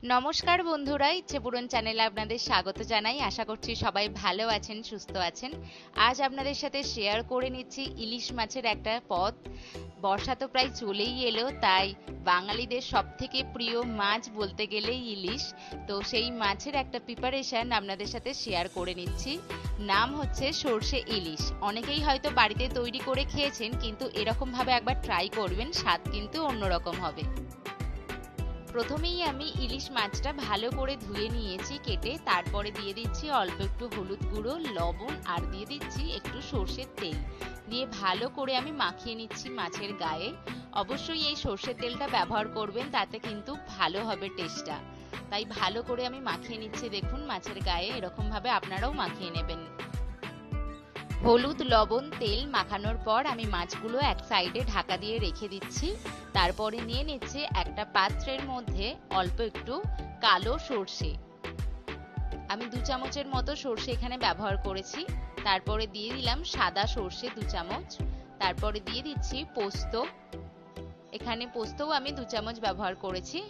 নমস্কার বন্ধুরা, ইচ্ছেপূরণ চ্যানেলে আপনাদের স্বাগত জানাই। আশা করছি সবাই ভালো আছেন, সুস্থ আছেন। আজ আপনাদের সাথে শেয়ার করে নিচ্ছি ইলিশ মাছের একটা পদ। বর্ষা তো প্রায় চলেই এলো, তাই বাঙালিদের সব থেকে প্রিয় মাছ বলতে গেলেই ইলিশ। তো সেই মাছের একটা প্রিপারেশন আপনাদের সাথে শেয়ার করে নিচ্ছি। নাম হচ্ছে সর্ষে ইলিশ। অনেকেই হয়তো বাড়িতে তৈরি করে খেয়েছেন, কিন্তু এরকম ভাবে একবার ট্রাই করবেন, স্বাদ কিন্তু অন্যরকম হবে। প্রথমেই আমি ইলিশ মাছটা ভালো করে ধুয়ে নিয়েছি কেটে, তারপরে দিয়ে দিচ্ছি অল্প একটু হলুদ গুঁড়ো, লবণ আর দিয়ে দিচ্ছি একটু সর্ষের তেল। দিয়ে ভালো করে আমি মাখিয়ে নিচ্ছি মাছের গায়ে। অবশ্যই এই সর্ষের তেলটা ব্যবহার করবেন, তাতে কিন্তু ভালো হবে টেস্টটা। তাই ভালো করে আমি মাখিয়ে নিচ্ছি, দেখুন মাছের গায়ে এরকম ভাবে আপনারাও মাখিয়ে নেবেন। হলুদ, লবণ, তেল মাখানোর পর আমি মাছগুলো এক সাইডে ঢাকা দিয়ে রেখে দিচ্ছি। তারপরে নিয়ে নিচ্ছি একটা পাত্রের মধ্যে অল্প একটু কালো সর্ষে। আমি 2 চামচের মতো সর্ষে এখানে ব্যবহার করেছি। তারপরে দিয়ে দিলাম সাদা সর্ষে 2 চামচ। তারপরে দিয়ে দিচ্ছি পোস্ত। এখানে পোস্তও আমি 2 চামচ ব্যবহার করেছি।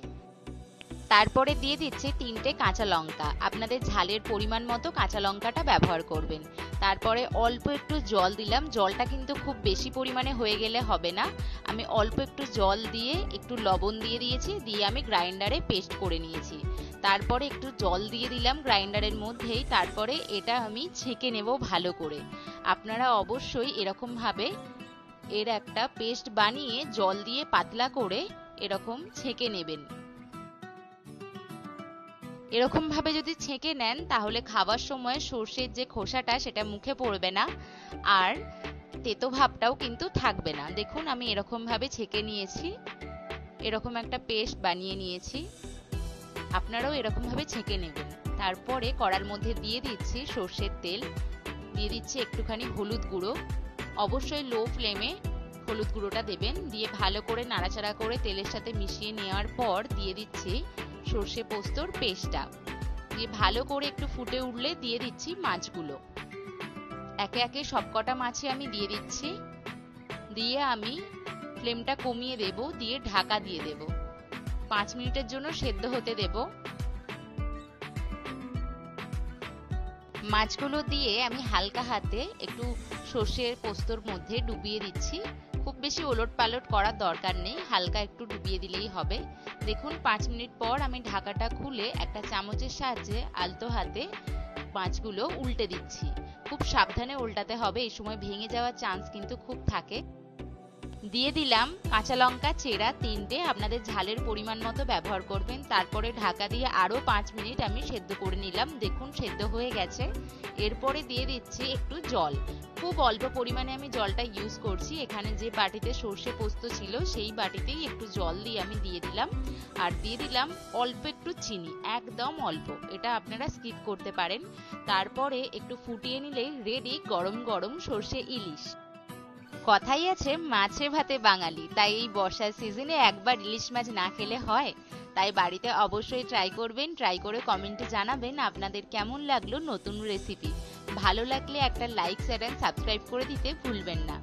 তারপরে দিয়ে দিচ্ছি 3টে কাঁচা লঙ্কা। আপনাদের ঝালের পরিমাণ মতো কাঁচা লঙ্কাটা ব্যবহার করবেন। তারপরে অল্প একটু জল দিলাম। জলটা কিন্তু খুব বেশি পরিমাণে হয়ে গেলে হবে না। আমি অল্প একটু জল দিয়ে একটু লবণ দিয়ে দিয়েছি, দিয়ে আমি গ্রাইন্ডারে পেস্ট করে নিয়েছি। তারপরে একটু জল দিয়ে দিলাম গ্রাইন্ডারের মধ্যেই। তারপরে এটা আমি ছেঁকে নেব ভালো করে। আপনারা অবশ্যই এরকম ভাবে এর একটা পেস্ট বানিয়ে জল দিয়ে পাতলা করে এরকম ছেঁকে নেবেন। এরকম ভাবে যদি ছেঁকে নেন, তাহলে খাওয়ার সময় সর্ষের যে খোসাটা সেটা মুখে পড়বে না, আর তেতো ভাবটাও কিন্তু থাকবে না। দেখুন আমি এরকম ভাবে ছেঁকে নিয়েছি, এরকম একটা পেস্ট বানিয়ে নিয়েছি। আপনারাও এরকম ভাবে ছেঁকে নেবেন। তারপরে কড়ার মধ্যে দিয়ে দিচ্ছি সর্ষের তেল, দিয়ে দিচ্ছি একটুখানি হলুদ গুঁড়ো। অবশ্যই লো ফ্লেমে হলুদ গুঁড়োটা দেবেন। দিয়ে ভালো করে নাড়াচাড়া করে তেলের সাথে মিশিয়ে নেওয়ার পর দিয়ে দিচ্ছি সর্ষে পোস্তর পেস্টটা। দিয়ে ভালো করে একটু ফুটে উঠলে দিয়ে দিচ্ছি মাছগুলো। একে একে সবকটা মাছই আমি দিয়ে দিচ্ছি। দিয়ে আমি ফ্লেমটা কমিয়ে দেব, দিয়ে ঢাকা দিয়ে দেব। 5 মিনিটের জন্য সেদ্ধ হতে দেব। মাছগুলো দিয়ে আমি হালকা হাতে একটু সর্ষের পোস্তর মধ্যে ডুবিয়ে দিচ্ছি। খুব বেশি ওলট পালট করার দরকার নেই, হালকা একটু ডুবিয়ে দিলেই হবে। দেখুন 5 মিনিট পর আমি ঢাকাটা খুলে একটা চামচের সাহায্যে আলতো হাতে মাছগুলো উল্টে দিচ্ছি। খুব সাবধানে উল্টাতে হবে, এই সময় ভেঙে যাওয়ার চান্স কিন্তু খুব থাকে। দিয়ে দিলাম কাঁচা লঙ্কা চেরা 3টে, আপনাদের ঝালের পরিমাণ মতো ব্যবহার করবেন। তারপরে ঢাকা দিয়ে আরো 5 মিনিট আমি সেদ্ধ করে নিলাম। দেখুন সেদ্ধ হয়ে গেছে। এরপরে দিয়ে দিচ্ছি একটু জল। খুব অল্প পরিমাণে আমি জলটা ইউজ করছি। এখানে যে বাটিতে সর্ষে পোস্ত ছিল সেই বাটিতেই একটু জল দিয়ে আমি দিয়ে দিলাম। আর দিয়ে দিলাম অল্প একটু চিনি, একদম অল্প, এটা আপনারা স্কিপ করতে পারেন। তারপরে একটু ফুটিয়ে নিলেই রেডি গরম গরম সর্ষে ইলিশ। কথাই আছে মাছে ভাতে বাঙালি, তাই এই বর্ষার সিজনে একবার ইলিশ মাছ না খেলে হয়? তাই বাড়িতে অবশ্যই ট্রাই করবেন। ট্রাই করে কমেন্টে জানাবেন আপনাদের কেমন লাগলো নতুন রেসিপি। ভালো লাগলে একটা লাইক, শেয়ার এন্ড সাবস্ক্রাইব করে দিতে ভুলবেন না।